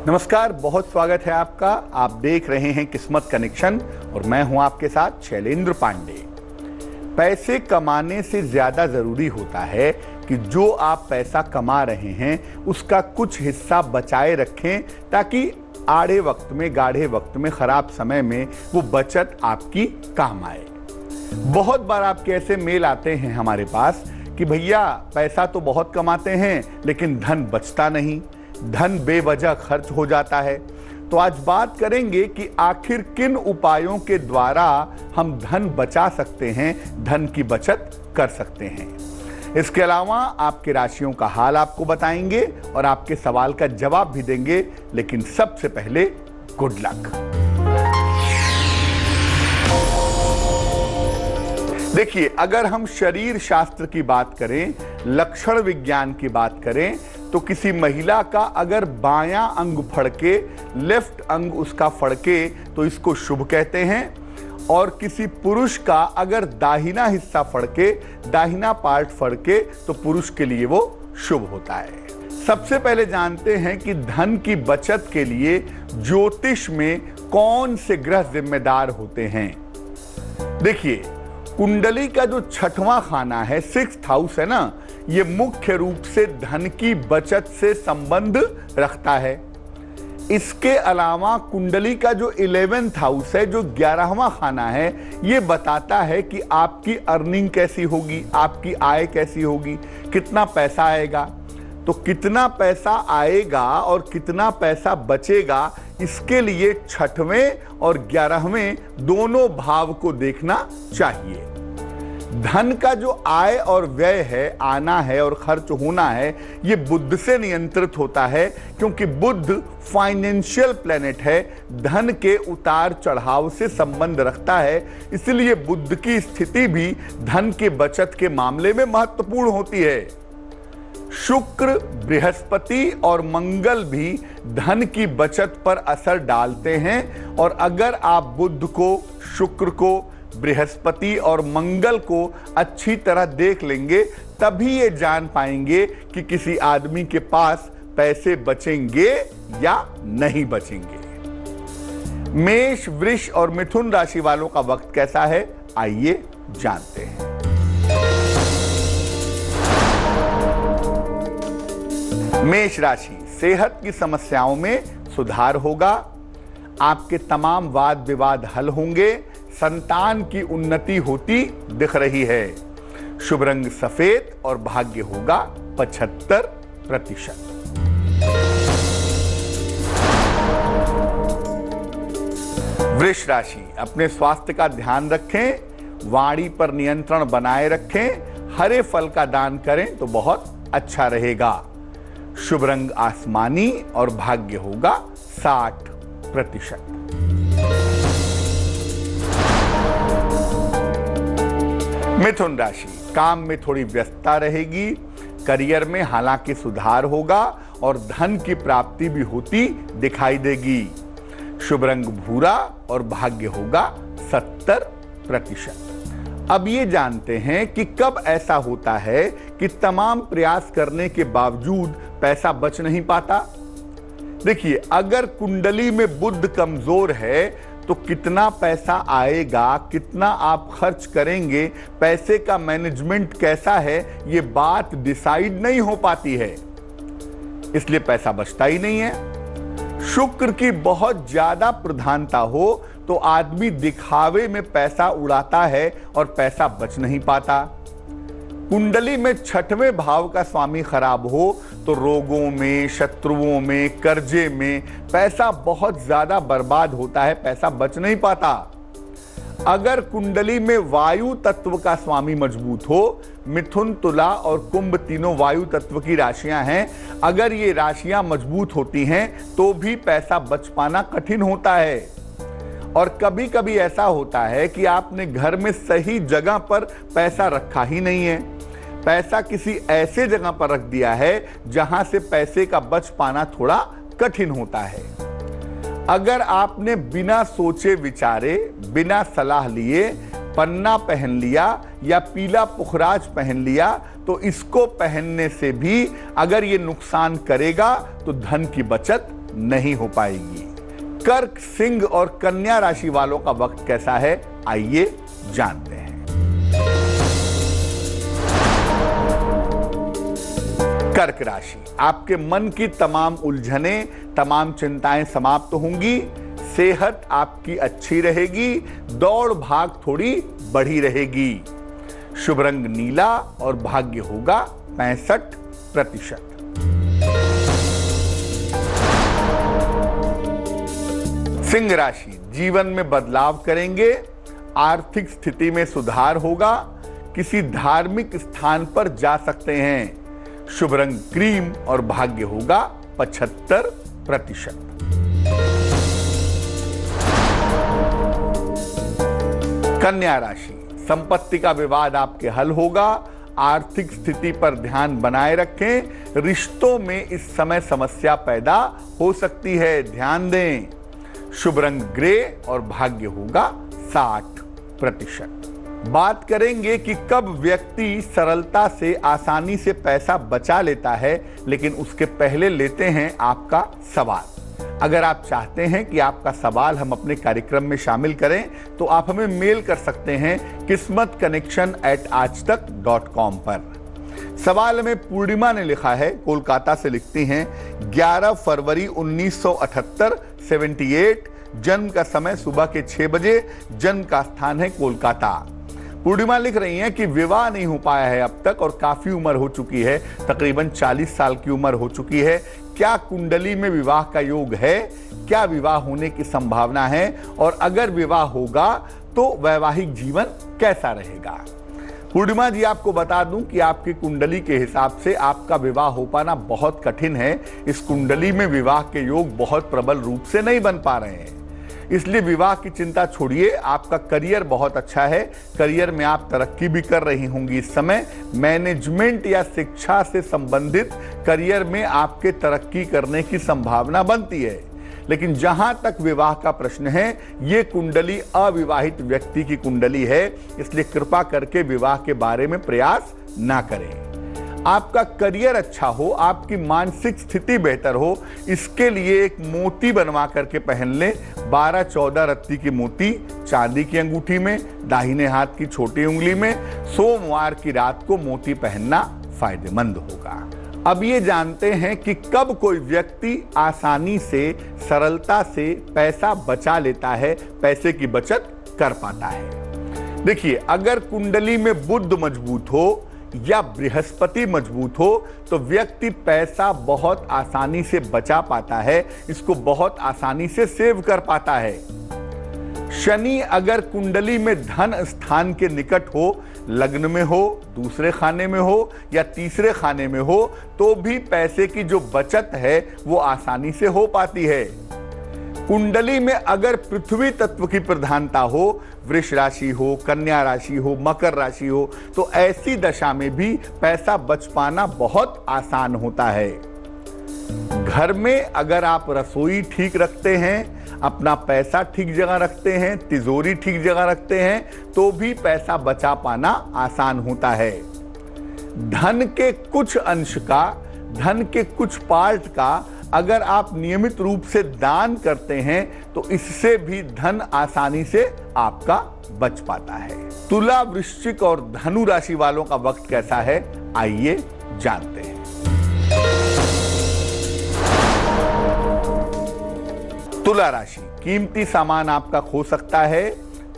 नमस्कार, बहुत स्वागत है आपका। आप देख रहे हैं किस्मत कनेक्शन और मैं हूं आपके साथ शैलेंद्र पांडे। पैसे कमाने से ज्यादा जरूरी होता है कि जो आप पैसा कमा रहे हैं उसका कुछ हिस्सा बचाए रखें, ताकि आड़े वक्त में, गाढ़े वक्त में, खराब समय में वो बचत आपकी काम आए। बहुत बार आपके ऐसे मेल आते हैं हमारे पास कि भैया पैसा तो बहुत कमाते हैं लेकिन धन बचता नहीं, धन बेवजह खर्च हो जाता है। तो आज बात करेंगे कि आखिर किन उपायों के द्वारा हम धन बचा सकते हैं, धन की बचत कर सकते हैं। इसके अलावा आपके राशियों का हाल आपको बताएंगे और आपके सवाल का जवाब भी देंगे। लेकिन सबसे पहले गुड लक। देखिए, अगर हम शरीर शास्त्र की बात करें, लक्षण विज्ञान की बात करें, तो किसी महिला का अगर बायां अंग फड़के, लेफ्ट अंग उसका फड़के, तो इसको शुभ कहते हैं। और किसी पुरुष का अगर दाहिना हिस्सा फड़के, दाहिना पार्ट फड़के, तो पुरुष के लिए वो शुभ होता है। सबसे पहले जानते हैं कि धन की बचत के लिए ज्योतिष में कौन से ग्रह जिम्मेदार होते हैं। देखिए, कुंडली का जो छठवां खाना है, 6th हाउस है ना, ये मुख्य रूप से धन की बचत से संबंध रखता है। इसके अलावा कुंडली का जो 11th हाउस है, जो 11वां खाना है, ये बताता है कि आपकी अर्निंग कैसी होगी, आपकी आय कैसी होगी, कितना पैसा आएगा। तो कितना पैसा आएगा और कितना पैसा बचेगा, इसके लिए 6वें और 11वें दोनों भाव को देखना चाहिए। धन का जो आय और व्यय है, आना है और खर्च होना है, ये बुध से नियंत्रित होता है, क्योंकि बुध फाइनेंशियल प्लेनेट है, धन के उतार चढ़ाव से संबंध रखता है। इसलिए बुध की स्थिति भी धन के बचत के मामले में महत्वपूर्ण होती है। शुक्र, बृहस्पति और मंगल भी धन की बचत पर असर डालते हैं। और अगर आप बुध को, शुक्र को, बृहस्पति और मंगल को अच्छी तरह देख लेंगे, तभी ये जान पाएंगे कि किसी आदमी के पास पैसे बचेंगे या नहीं बचेंगे। मेष, वृष और मिथुन राशि वालों का वक्त कैसा है, आइए जानते हैं। मेष राशि, सेहत की समस्याओं में सुधार होगा। आपके तमाम वाद विवाद हल होंगे। संतान की उन्नति होती दिख रही है। शुभ रंग सफेद और भाग्य होगा 75%। वृष राशि, अपने स्वास्थ्य का ध्यान रखें, वाणी पर नियंत्रण बनाए रखें, हरे फल का दान करें तो बहुत अच्छा रहेगा। शुभ रंग आसमानी और भाग्य होगा 60%। मिथुन राशि, काम में थोड़ी व्यस्तता रहेगी, करियर में हालांकि सुधार होगा और धन की प्राप्ति भी होती दिखाई देगी। शुभ रंग भूरा और भाग्य होगा 70%। अब ये जानते हैं कि कब ऐसा होता है कि तमाम प्रयास करने के बावजूद पैसा बच नहीं पाता। देखिए, अगर कुंडली में बुध कमजोर है तो कितना पैसा आएगा, कितना आप खर्च करेंगे, पैसे का मैनेजमेंट कैसा है, ये बात डिसाइड नहीं हो पाती है, इसलिए पैसा बचता ही नहीं है। शुक्र की बहुत ज्यादा प्रधानता हो तो आदमी दिखावे में पैसा उड़ाता है और पैसा बच नहीं पाता। कुंडली में 6वें भाव का स्वामी खराब हो तो रोगों में, शत्रुओं में, कर्जे में पैसा बहुत ज्यादा बर्बाद होता है, पैसा बच नहीं पाता। अगर कुंडली में वायु तत्व का स्वामी मजबूत हो, मिथुन, तुला और कुंभ तीनों वायु तत्व की राशियां हैं, अगर ये राशियां मजबूत होती हैं तो भी पैसा बच पाना कठिन होता है। और कभी कभी ऐसा होता है कि आपने घर में सही जगह पर पैसा रखा ही नहीं है, पैसा किसी ऐसे जगह पर रख दिया है जहां से पैसे का बच पाना थोड़ा कठिन होता है। अगर आपने बिना सोचे विचारे, बिना सलाह लिए पन्ना पहन लिया या पीला पुखराज पहन लिया तो इसको पहनने से भी अगर ये नुकसान करेगा तो धन की बचत नहीं हो पाएगी। कर्क, सिंह और कन्या राशि वालों का वक्त कैसा है, आइए जानते हैं। कर्क राशि, आपके मन की तमाम उलझने, तमाम चिंताएं समाप्त होंगी। सेहत आपकी अच्छी रहेगी। दौड़ भाग थोड़ी बढ़ी रहेगी। शुभ रंग नीला और भाग्य होगा 65%। सिंह राशि, जीवन में बदलाव करेंगे। आर्थिक स्थिति में सुधार होगा। किसी धार्मिक स्थान पर जा सकते हैं। शुभ रंग क्रीम और भाग्य होगा 75%। कन्या राशि, संपत्ति का विवाद आपके हल होगा। आर्थिक स्थिति पर ध्यान बनाए रखें। रिश्तों में इस समय समस्या पैदा हो सकती है, ध्यान दें। शुभ रंग ग्रे और भाग्य होगा 60%। बात करेंगे कि कब व्यक्ति सरलता से, आसानी से पैसा बचा लेता है, लेकिन उसके पहले लेते हैं आपका सवाल। अगर आप चाहते हैं कि आपका सवाल हम अपने कार्यक्रम में शामिल करें तो आप हमें मेल कर सकते हैं kismatconnection@aajtak.com पर। सवाल में पूर्णिमा ने लिखा है, कोलकाता से लिखती हैं, 11 फरवरी 1978, 78, जन्म का समय सुबह के 6 बजे, जन्म का स्थान है कोलकाता। पूर्णिमा लिख रही हैं कि विवाह नहीं हो पाया है अब तक और काफी उम्र हो चुकी है, तकरीबन 40 साल की उम्र हो चुकी है। क्या कुंडली में विवाह का योग है? क्या विवाह होने की संभावना है? और अगर विवाह होगा तो वैवाहिक जीवन कैसा रहेगा? पूर्णिमा जी, आपको बता दूं कि आपकी कुंडली के हिसाब से आपका विवाह हो पाना बहुत कठिन है। इस कुंडली में विवाह के योग बहुत प्रबल रूप से नहीं बन पा रहे हैं, इसलिए विवाह की चिंता छोड़िए। आपका करियर बहुत अच्छा है। करियर में आप तरक्की भी कर रही होंगी इस समय। मैनेजमेंट या शिक्षा से संबंधित करियर में आपके तरक्की करने की संभावना बनती है। लेकिन जहां तक विवाह का प्रश्न है, ये कुंडली अविवाहित व्यक्ति की कुंडली है, इसलिए कृपा करके विवाह के बारे में प्रयास ना करें। आपका करियर अच्छा हो, आपकी मानसिक स्थिति बेहतर हो, इसके लिए एक मोती बनवा करके पहन लें। 12-14 रत्ती की मोती चांदी की अंगूठी में, दाहिने हाथ की छोटी उंगली में। सोमवार की रात को मोती पहनना फायदेमंद होगा। अब ये जानते हैं कि कब कोई व्यक्ति आसानी से, सरलता से पैसा बचा लेता है, पैसे की बचत कर पाता है। देखिए, अगर कुंडली में बुध मजबूत हो या बृहस्पति मजबूत हो तो व्यक्ति पैसा बहुत आसानी से बचा पाता है, इसको बहुत आसानी से सेव कर पाता है। शनि अगर कुंडली में धन स्थान के निकट हो, लग्न में हो, दूसरे खाने में हो या तीसरे खाने में हो, तो भी पैसे की जो बचत है वो आसानी से हो पाती है। कुंडली में अगर पृथ्वी तत्व की प्रधानता हो, वृष राशि हो, कन्या राशि हो, मकर राशि हो, तो ऐसी दशा में भी पैसा बच पाना बहुत आसान होता है। घर में अगर आप रसोई ठीक रखते हैं, अपना पैसा ठीक जगह रखते हैं, तिजोरी ठीक जगह रखते हैं, तो भी पैसा बचा पाना आसान होता है। धन के कुछ अंश का, धन के कुछ पार्ट का अगर आप नियमित रूप से दान करते हैं तो इससे भी धन आसानी से आपका बच पाता है। तुला, वृश्चिक और धनु राशि वालों का वक्त कैसा है, आइए जानते हैं। तुला राशि, कीमती सामान आपका खो सकता है।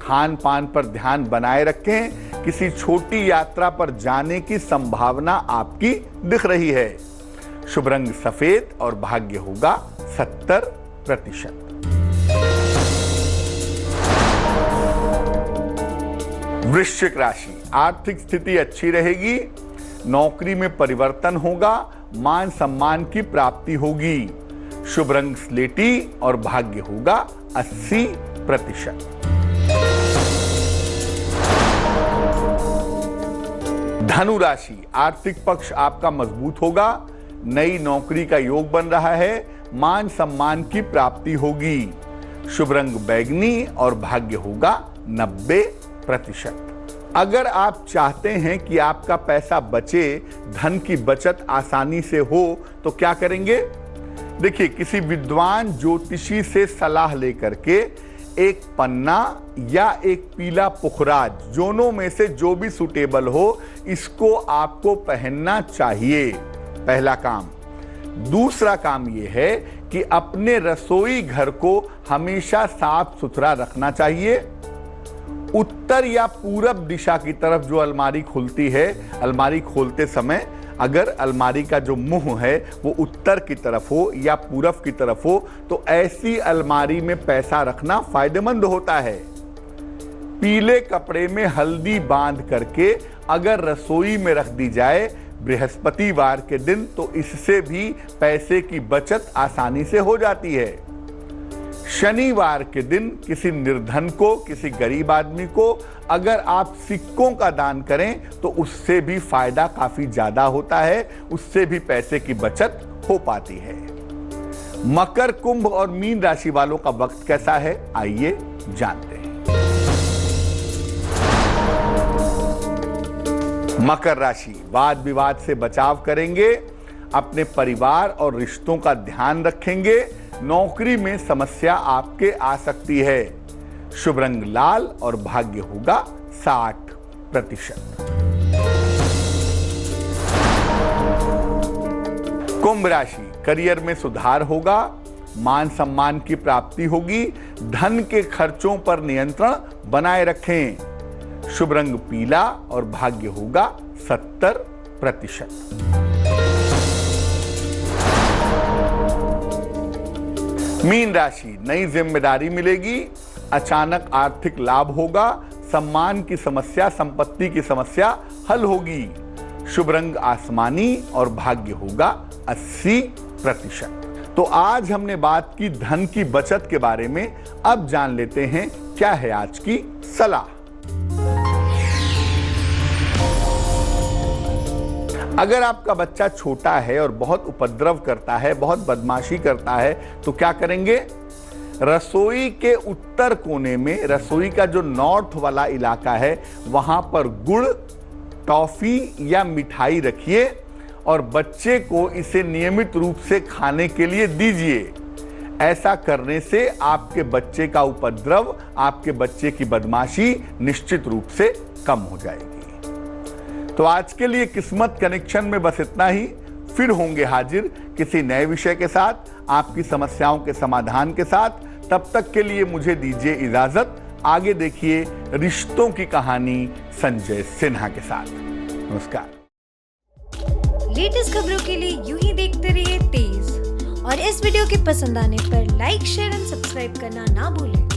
खान पान पर ध्यान बनाए रखें। किसी छोटी यात्रा पर जाने की संभावना आपकी दिख रही है। शुभ रंग सफेद और भाग्य होगा 70%। वृश्चिक राशि, आर्थिक स्थिति अच्छी रहेगी। नौकरी में परिवर्तन होगा। मान सम्मान की प्राप्ति होगी। शुभ रंग स्लेटी और भाग्य होगा 80%। धनु राशि, आर्थिक पक्ष आपका मजबूत होगा। नई नौकरी का योग बन रहा है। मान सम्मान की प्राप्ति होगी। शुभ रंग बैगनी और भाग्य होगा 90%। अगर आप चाहते हैं कि आपका पैसा बचे, धन की बचत आसानी से हो, तो क्या करेंगे? देखिए, किसी विद्वान ज्योतिषी से सलाह लेकर के एक पन्ना या एक पीला पुखराज, दोनों में से जो भी सूटेबल हो, इसको आपको पहनना चाहिए। पहला काम। दूसरा काम यह है कि अपने रसोई घर को हमेशा साफ सुथरा रखना चाहिए। उत्तर या पूरब दिशा की तरफ जो अलमारी खुलती है, अलमारी खोलते समय अगर अलमारी का जो मुंह है वो उत्तर की तरफ हो या पूरब की तरफ हो, तो ऐसी अलमारी में पैसा रखना फायदेमंद होता है। पीले कपड़े में हल्दी बांध करके अगर रसोई में रख दी जाए बृहस्पतिवार के दिन, तो इससे भी पैसे की बचत आसानी से हो जाती है। शनिवार के दिन किसी निर्धन को, किसी गरीब आदमी को अगर आप सिक्कों का दान करें तो उससे भी फायदा काफी ज्यादा होता है, उससे भी पैसे की बचत हो पाती है। मकर, कुंभ और मीन राशि वालों का वक्त कैसा है, आइए जानते हैं। मकर राशि, वाद विवाद से बचाव करेंगे, अपने परिवार और रिश्तों का ध्यान रखेंगे। नौकरी में समस्या आपके आ सकती है। शुभ रंग लाल और भाग्य होगा 60%। कुंभ राशि, करियर में सुधार होगा, मान सम्मान की प्राप्ति होगी, धन के खर्चों पर नियंत्रण बनाए रखें। शुभ रंग पीला और भाग्य होगा 70%। मीन राशि, नई जिम्मेदारी मिलेगी, अचानक आर्थिक लाभ होगा, सम्मान की समस्या, संपत्ति की समस्या हल होगी। शुभ रंग आसमानी और भाग्य होगा 80%। तो आज हमने बात की धन की बचत के बारे में। अब जान लेते हैं क्या है आज की सलाह। अगर आपका बच्चा छोटा है और बहुत उपद्रव करता है, बहुत बदमाशी करता है, तो क्या करेंगे? रसोई के उत्तर कोने में, रसोई का जो नॉर्थ वाला इलाका है, वहां पर गुड़, टॉफी या मिठाई रखिए और बच्चे को इसे नियमित रूप से खाने के लिए दीजिए। ऐसा करने से आपके बच्चे का उपद्रव, आपके बच्चे की बदमाशी निश्चित रूप से कम हो जाएगी। तो आज के लिए किस्मत कनेक्शन में बस इतना ही। फिर होंगे हाजिर किसी नए विषय के साथ, आपकी समस्याओं के समाधान के साथ। तब तक के लिए मुझे दीजिए इजाजत। आगे देखिए रिश्तों की कहानी संजय सिन्हा के साथ। नमस्कार। लेटेस्ट खबरों के लिए यूं ही देखते रहिए तेज, और इस वीडियो के पसंद आने पर लाइक, शेयर एंड सब्सक्राइब करना ना भूलें।